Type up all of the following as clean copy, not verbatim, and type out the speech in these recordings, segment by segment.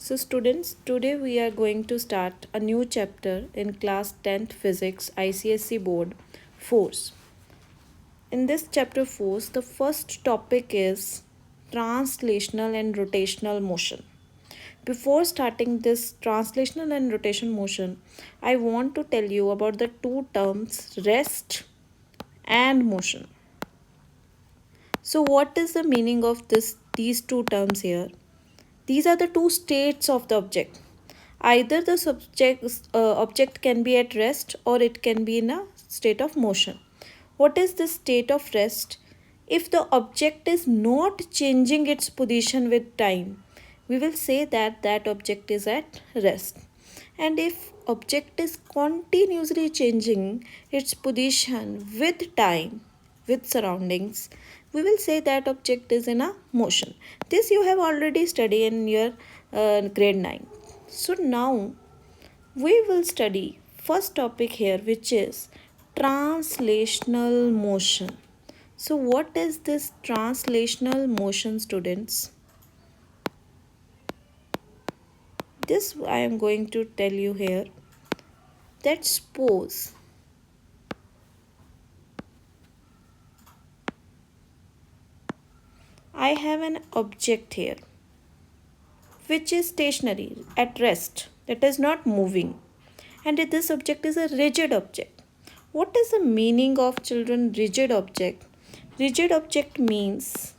So students, today we are going to start a new chapter in class 10th physics ICSE board force. In this chapter force, the first topic is translational and rotational motion. Before starting this translational and rotation motion, I want to tell you about the two terms rest and motion. So what is the meaning of these two terms here? These are the two states of the object. Either the object can be at rest or it can be in a state of motion. What is the state of rest? If the object is not changing its position with time, we will say that that object is at rest. And if object is continuously changing its position with time, with surroundings, we will say that object is in a motion. This you have already studied in your grade 9. So now we will study first topic here, which is translational motion. So what is this translational motion, students? This I am going to tell you here, that suppose I have an object here which is stationary at rest, that is not moving, and this object is a rigid object. What is the meaning of, children, rigid object? Rigid object means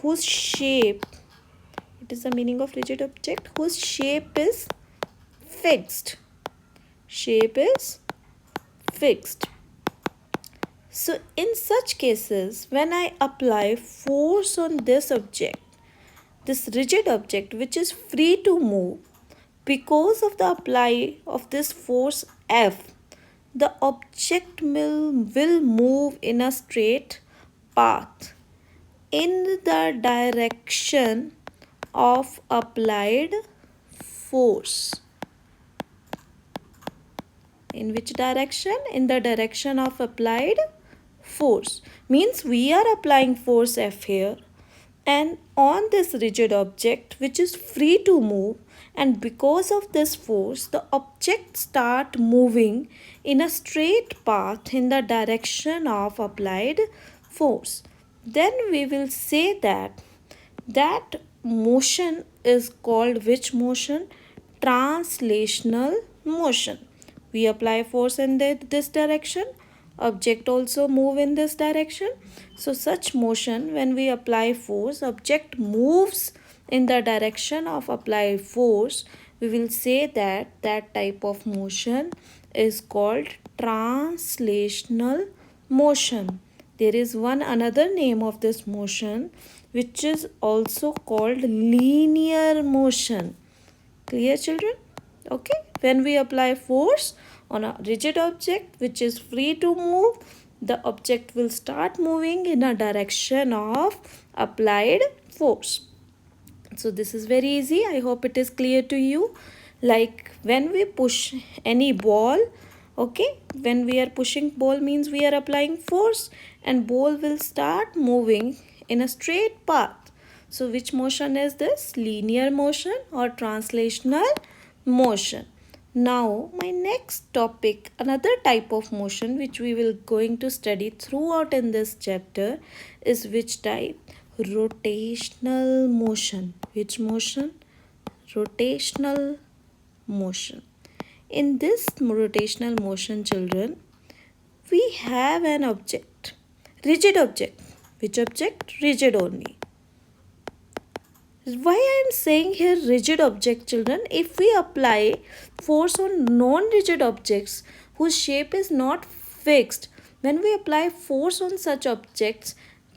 whose shape, what is the meaning of rigid object? Whose shape is fixed. Shape is fixed. So in such cases, when I apply force on this object, this rigid object which is free to move, because of the apply of this force F, the object will move in a straight path in the direction of applied force. In which direction? In the direction of applied force. Means we are applying force F here, and on this rigid object which is free to move, and because of this force the object start moving in a straight path in the direction of applied force. Then we will say that that motion is called which motion? Translational motion. We apply force in this direction, object also move in this direction. So such motion, when we apply force, object moves in the direction of applied force, we will say that that type of motion is called translational motion. There is one another name of this motion which is also called linear motion. Clear, children? Okay, when we apply force on a rigid object which is free to move, the object will start moving in a direction of applied force. So this is very easy. I hope it is clear to you. Like when we push any ball, okay, when we are pushing ball means we are applying force, and ball will start moving in a straight path. So which motion is this? Linear motion or translational motion. Now my next topic, another type of motion which we will going to study throughout in this chapter, is which type? Rotational motion. Which motion? Rotational motion. In this rotational motion, children, we have an object, rigid object. Which object? Rigid only. Why I am saying here rigid object, children? If we apply force on non-rigid objects whose shape is not fixed, when we apply force on such objects,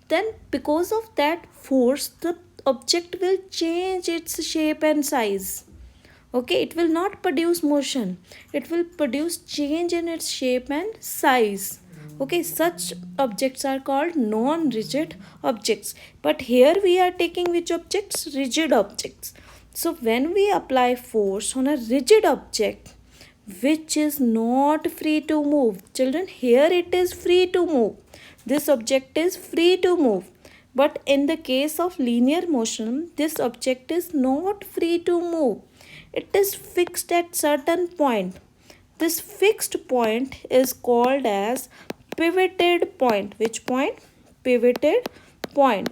then because of that force the object will change its shape and size. Okay, it will not produce motion, it will produce change in its shape and size. Okay, such objects are called non-rigid objects. But here we are taking which objects? Rigid objects. So when we apply force on a rigid object which is not free to move, children, here it is free to move. This object is free to move. But in the case of linear motion, this object is not free to move. It is fixed at certain point. This fixed point is called as pivoted point. Which point? Pivoted point.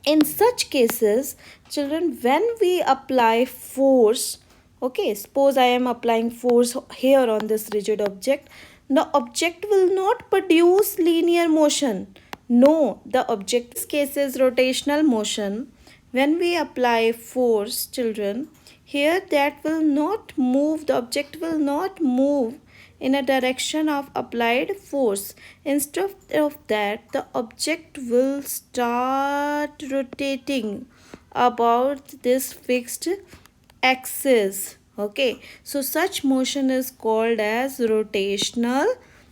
In such cases, children, when we apply force, okay, suppose I am applying force here on this rigid object, the object will not produce linear motion. No, the object, this case is rotational motion. When we apply force, children, here that will not move, the object will not move in a direction of applied force. Instead of that, the object will start rotating about this fixed axis. Okay, so such motion is called as rotational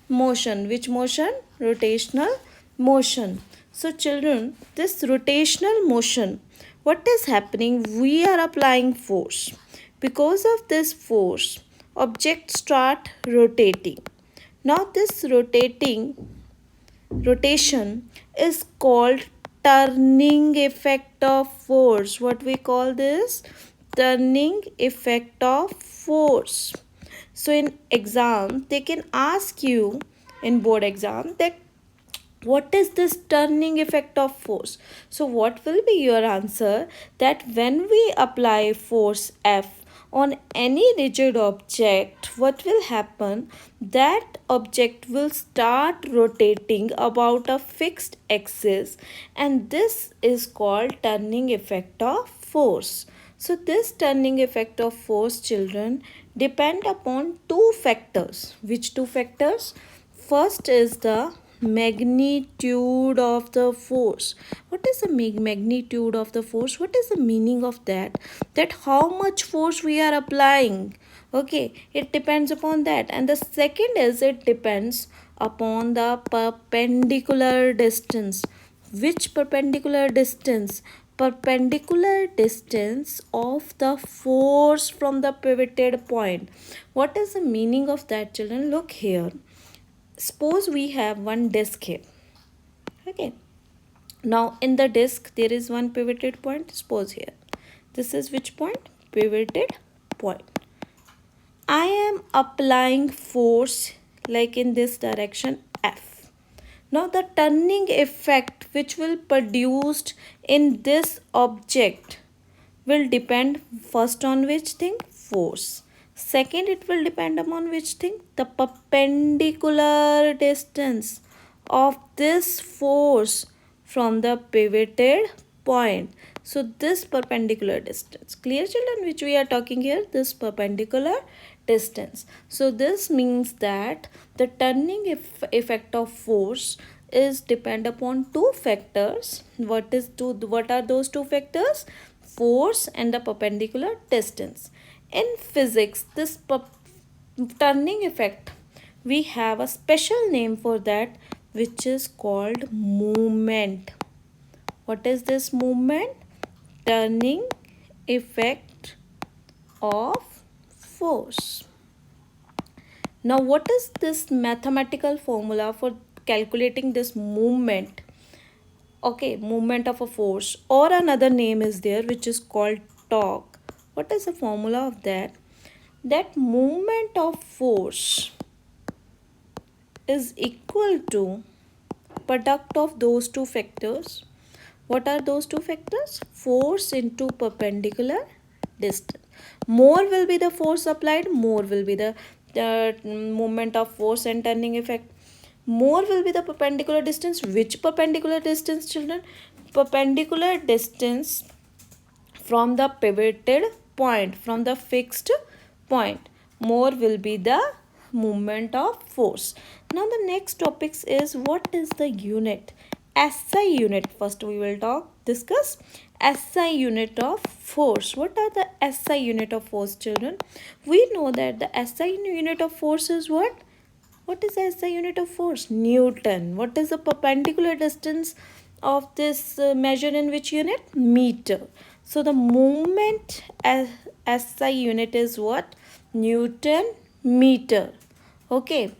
motion. Which motion? Rotational motion. So children, this rotational motion, what is happening? We are applying force. Because of this force, objects start rotating. Now this rotation is called turning effect of force. What we call this? Turning effect of force. So in exam, they can ask you in board exam that what is this turning effect of force. So what will be your answer? That when we apply force F on any rigid object, what will happen? That object will start rotating about a fixed axis, and this is called turning effect of force. So this turning effect of force, children, depend upon two factors. Which two factors? First is the magnitude of the force. What is the magnitude of the force? What is the meaning of that? That how much force we are applying. Okay, it depends upon that. And the second is it depends upon the perpendicular distance. Which perpendicular distance? Perpendicular distance of the force from the pivoted point. What is the meaning of that, children? Look here. Suppose we have one disk here. Okay, now in the disk there is one pivoted point. Suppose here, this is which point? Pivoted point. I am applying force like in this direction F. Now the turning effect which will produced in this object will depend first on which thing? Force. Second, it will depend upon which thing? The perpendicular distance of this force from the pivoted point. So this perpendicular distance. Clear, children, which we are talking here? This perpendicular distance. So this means that the turning effect of force is depend upon two factors. What are those two factors? Force and the perpendicular distance. In physics, this turning effect, we have a special name for that, which is called movement. What is this movement? Turning effect of force. Now what is this mathematical formula for calculating this movement? Okay, movement of a force, or another name is there which is called torque. What is the formula of that? That movement of force is equal to product of those two factors. What are those two factors? Force into perpendicular distance. More will be the force applied, more will be the movement of force and turning effect. More will be the perpendicular distance. Which perpendicular distance, children? Perpendicular distance from the pivoted point, from the fixed point. More will be the movement of force. Now the next topics is what is the unit? SI unit. First we will discuss SI unit of force. What are the SI unit of force, children? We know that the SI unit of force is what? What is the SI unit of force? Newton. What is the perpendicular distance of this measure in which unit? Meter. So the moment SI unit is what? Newton meter. Okay.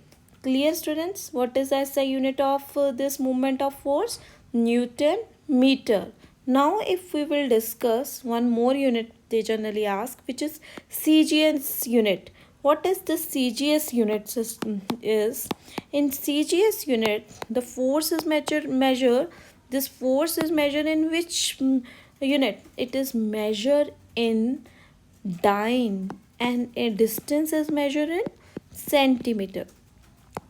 Clear, students? What is the SI unit of this movement of force? Newton meter. Now if we will discuss one more unit they generally ask, which is CGS unit. What is the CGS unit system is? In CGS unit, the force is measure. This force is measured in which unit? It is measured in dyne, and a distance is measured in centimeter.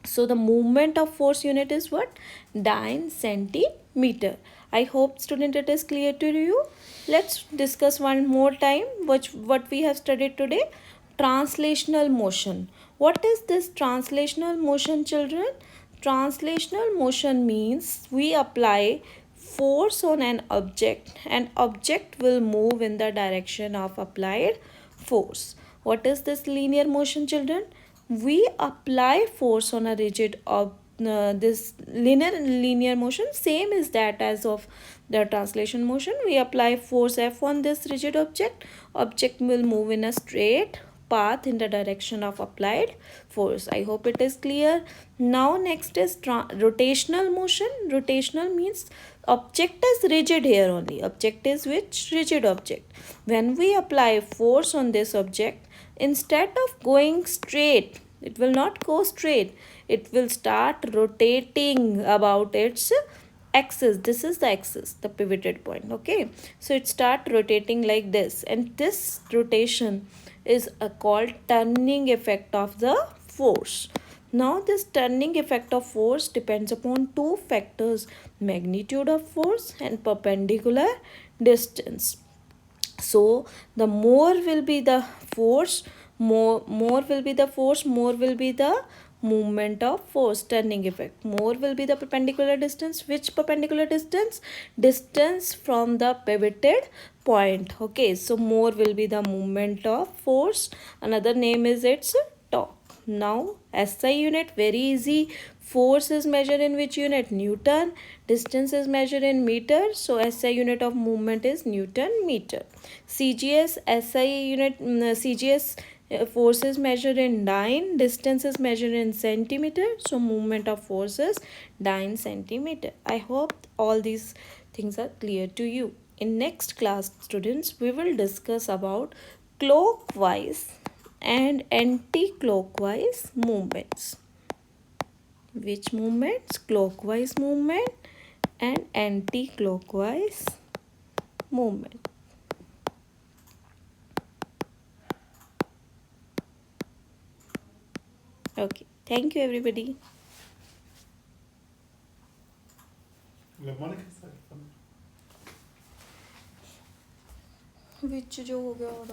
So the movement of force unit is what? Dyne centimeter. I hope student it is clear to you. Let's discuss one more time what we have studied today. Translational motion. What is this translational motion, children? Translational motion means we apply force on an object and object will move in the direction of applied force. What is this linear motion, children? We apply force on a rigid this linear motion same is that as of the translation motion. We apply force F on this rigid object will move in a straight path in the direction of applied force. I hope it is clear. Now next is rotational motion. Rotational means object is rigid here only. Object is which? Rigid object. When we apply force on this object, instead of going straight, it will not go straight. It will start rotating about its axis. This is the axis, the pivoted point. Okay, so it start rotating like this, and this rotation is called turning effect of the force. Now this turning effect of force depends upon two factors: magnitude of force and perpendicular distance. So the more will be the force, more will be the force, more will be the movement of force, turning effect. More will be the perpendicular distance. Which perpendicular distance? Distance from the pivoted point. Okay, so more will be the movement of force. Another name is its torque. Now SI unit, very easy. Force is measured in which unit? Newton. Distance is measured in meter. So SI unit of movement is Newton meter. CGS SI unit, CGS force is measured in dyne. Distance is measured in centimeter. So movement of force is dyne centimeter. I hope all these things are clear to you. In next class, students, we will discuss about clockwise and anti-clockwise movements. Which movements? Clockwise movement and anti-clockwise movement. Okay, thank you everybody. which जो हो गया और